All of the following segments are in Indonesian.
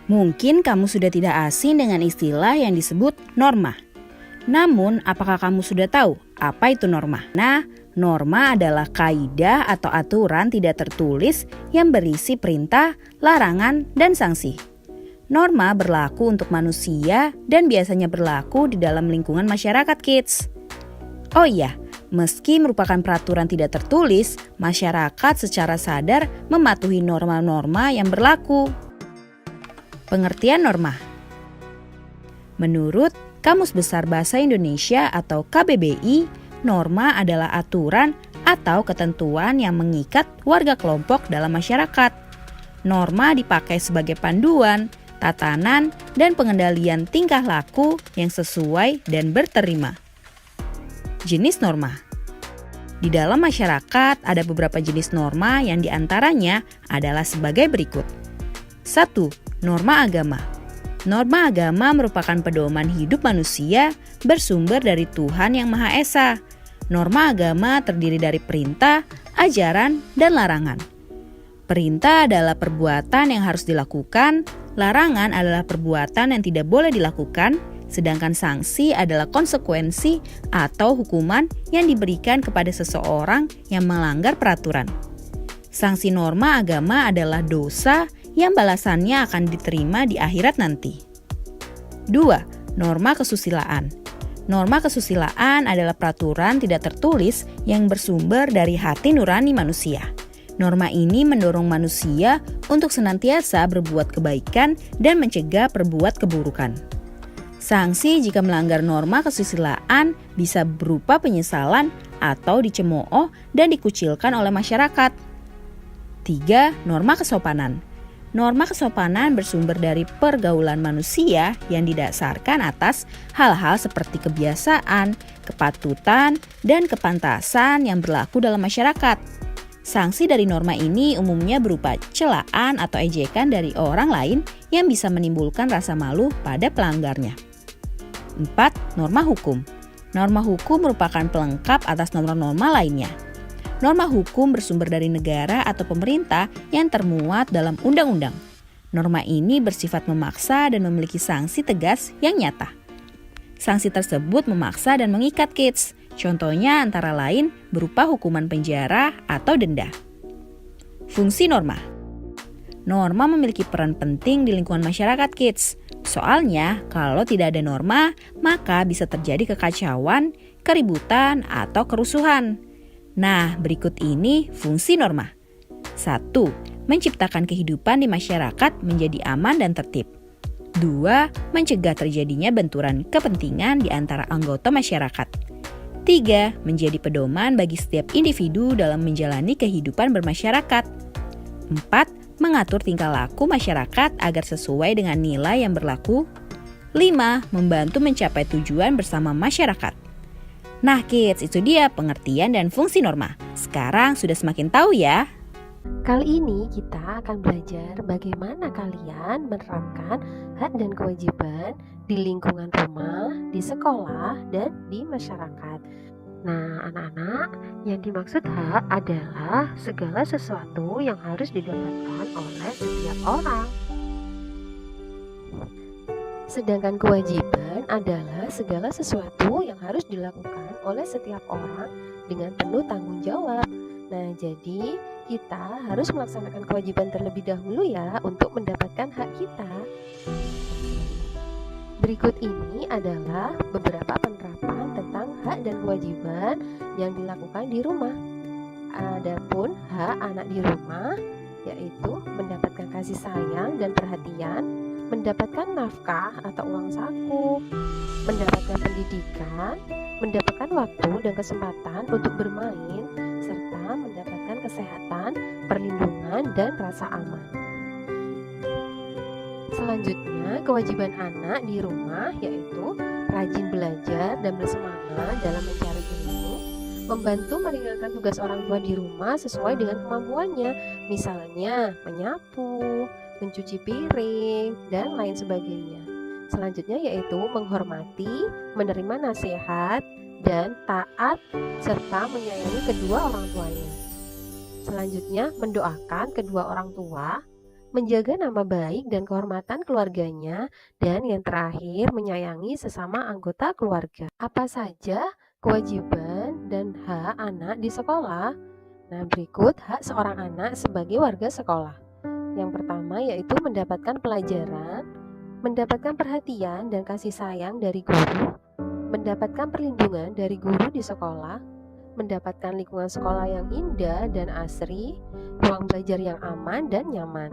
Mungkin kamu sudah tidak asing dengan istilah yang disebut norma. Namun, apakah kamu sudah tahu apa itu norma? Nah, norma adalah kaidah atau aturan tidak tertulis yang berisi perintah, larangan, dan sanksi. Norma berlaku untuk manusia dan biasanya berlaku di dalam lingkungan masyarakat, kids. Oh iya, meski merupakan peraturan tidak tertulis, masyarakat secara sadar mematuhi norma-norma yang berlaku. Pengertian norma. Menurut Kamus Besar Bahasa Indonesia atau KBBI, norma adalah aturan atau ketentuan yang mengikat warga kelompok dalam masyarakat. Norma dipakai sebagai panduan, tatanan, dan pengendalian tingkah laku yang sesuai dan berterima. Jenis norma. Di dalam masyarakat ada beberapa jenis norma yang diantaranya adalah sebagai berikut. 1. Norma agama. Norma agama merupakan pedoman hidup manusia bersumber dari Tuhan Yang Maha Esa. Norma agama terdiri dari perintah, ajaran, dan larangan. Perintah adalah perbuatan yang harus dilakukan, larangan adalah perbuatan yang tidak boleh dilakukan, sedangkan sanksi adalah konsekuensi atau hukuman yang diberikan kepada seseorang yang melanggar peraturan. Sanksi norma agama adalah dosa yang balasannya akan diterima di akhirat nanti. 2. Norma kesusilaan. Norma kesusilaan adalah peraturan tidak tertulis yang bersumber dari hati nurani manusia. Norma ini mendorong manusia untuk senantiasa berbuat kebaikan dan mencegah perbuat keburukan. Sanksi jika melanggar norma kesusilaan bisa berupa penyesalan atau dicemooh dan dikucilkan oleh masyarakat. 3. Norma kesopanan. Norma kesopanan bersumber dari pergaulan manusia yang didasarkan atas hal-hal seperti kebiasaan, kepatutan, dan kepantasan yang berlaku dalam masyarakat. Sanksi dari norma ini umumnya berupa celaan atau ejekan dari orang lain yang bisa menimbulkan rasa malu pada pelanggarnya. 4. Norma hukum. Norma hukum merupakan pelengkap atas norma-norma lainnya. Norma hukum bersumber dari negara atau pemerintah yang termuat dalam undang-undang. Norma ini bersifat memaksa dan memiliki sanksi tegas yang nyata. Sanksi tersebut memaksa dan mengikat, kids. Contohnya antara lain berupa hukuman penjara atau denda. Fungsi norma. Norma memiliki peran penting di lingkungan masyarakat, kids. Soalnya, kalau tidak ada norma, maka bisa terjadi kekacauan, keributan, atau kerusuhan. Nah, berikut ini fungsi norma. 1. Menciptakan kehidupan di masyarakat menjadi aman dan tertib. 2. Mencegah terjadinya benturan kepentingan di antara anggota masyarakat. 3. Menjadi pedoman bagi setiap individu dalam menjalani kehidupan bermasyarakat. 4. Mengatur tingkah laku masyarakat agar sesuai dengan nilai yang berlaku. 5. Membantu mencapai tujuan bersama masyarakat. Nah kids, itu dia pengertian dan fungsi norma. Sekarang sudah semakin tahu ya. Kali ini kita akan belajar bagaimana kalian menerapkan hak dan kewajiban di lingkungan rumah, di sekolah, dan di masyarakat. Nah, anak-anak, yang dimaksud hak adalah segala sesuatu yang harus didapatkan oleh setiap orang. Sedangkan kewajiban adalah segala sesuatu yang harus dilakukan oleh setiap orang dengan penuh tanggung jawab. Nah, jadi kita harus melaksanakan kewajiban terlebih dahulu ya untuk mendapatkan hak kita. Berikut ini adalah beberapa penerapan tentang hak dan kewajiban yang dilakukan di rumah. Adapun hak anak di rumah yaitu mendapatkan kasih sayang dan perhatian, mendapatkan nafkah atau uang saku, mendapatkan pendidikan, mendapatkan waktu dan kesempatan untuk bermain, serta mendapatkan kesehatan, perlindungan, dan rasa aman. Selanjutnya, kewajiban anak di rumah yaitu rajin belajar dan bersemangat dalam mencari ilmu, membantu meringankan tugas orang tua di rumah sesuai dengan kemampuannya, misalnya menyapu, mencuci piring, dan lain sebagainya. Selanjutnya yaitu menghormati, menerima nasihat, dan taat, serta menyayangi kedua orang tuanya. Selanjutnya mendoakan kedua orang tua, menjaga nama baik dan kehormatan keluarganya, dan yang terakhir menyayangi sesama anggota keluarga. Apa saja kewajiban dan hak anak di sekolah? Nah, berikut hak seorang anak sebagai warga sekolah. Yang pertama yaitu mendapatkan pelajaran, mendapatkan perhatian dan kasih sayang dari guru, mendapatkan perlindungan dari guru di sekolah, mendapatkan lingkungan sekolah yang indah dan asri, ruang belajar yang aman dan nyaman,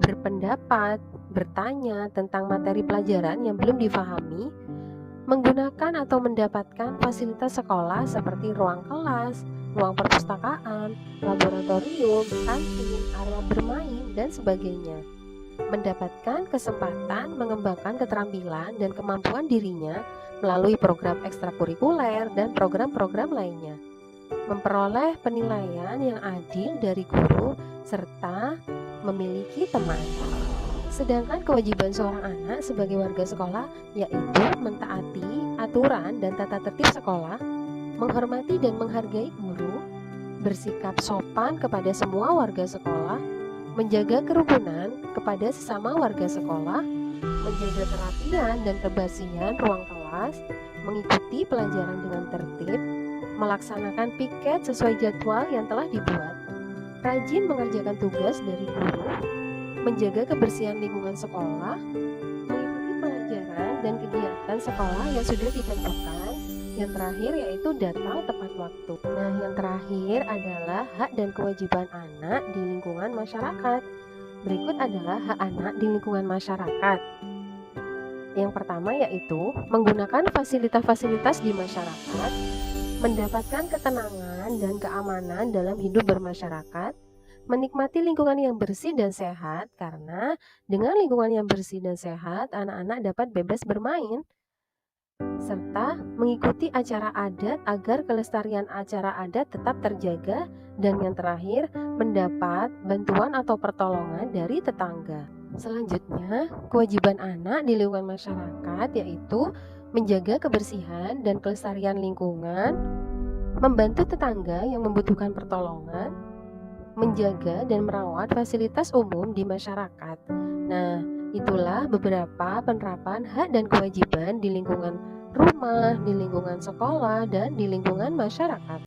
berpendapat, bertanya tentang materi pelajaran yang belum difahami, menggunakan atau mendapatkan fasilitas sekolah seperti ruang kelas, ruang perpustakaan, laboratorium, kantin, area bermain, dan sebagainya. Mendapatkan kesempatan mengembangkan keterampilan dan kemampuan dirinya melalui program ekstrakurikuler dan program-program lainnya. Memperoleh penilaian yang adil dari guru serta memiliki teman. Sedangkan kewajiban seorang anak sebagai warga sekolah yaitu mentaati aturan dan tata tertib sekolah, menghormati dan menghargai guru, bersikap sopan kepada semua warga sekolah, menjaga kerukunan kepada sesama warga sekolah, menjaga kerapian dan kebersihan ruang kelas, mengikuti pelajaran dengan tertib, melaksanakan piket sesuai jadwal yang telah dibuat, rajin mengerjakan tugas dari guru, menjaga kebersihan lingkungan sekolah, mengikuti pelajaran dan kegiatan sekolah yang sudah ditentukan. Yang terakhir yaitu datang tepat waktu. Nah, yang terakhir adalah hak dan kewajiban anak di lingkungan masyarakat. Berikut adalah hak anak di lingkungan masyarakat. Yang pertama yaitu menggunakan fasilitas-fasilitas di masyarakat, mendapatkan ketenangan dan keamanan dalam hidup bermasyarakat, menikmati lingkungan yang bersih dan sehat karena dengan lingkungan yang bersih dan sehat, anak-anak dapat bebas bermain, serta mengikuti acara adat agar kelestarian acara adat tetap terjaga, dan yang terakhir mendapat bantuan atau pertolongan dari tetangga. Selanjutnya, kewajiban anak di lingkungan masyarakat yaitu menjaga kebersihan dan kelestarian lingkungan, membantu tetangga yang membutuhkan pertolongan, menjaga dan merawat fasilitas umum di masyarakat. Nah, itulah beberapa penerapan hak dan kewajiban di lingkungan rumah, di lingkungan sekolah, dan di lingkungan masyarakat.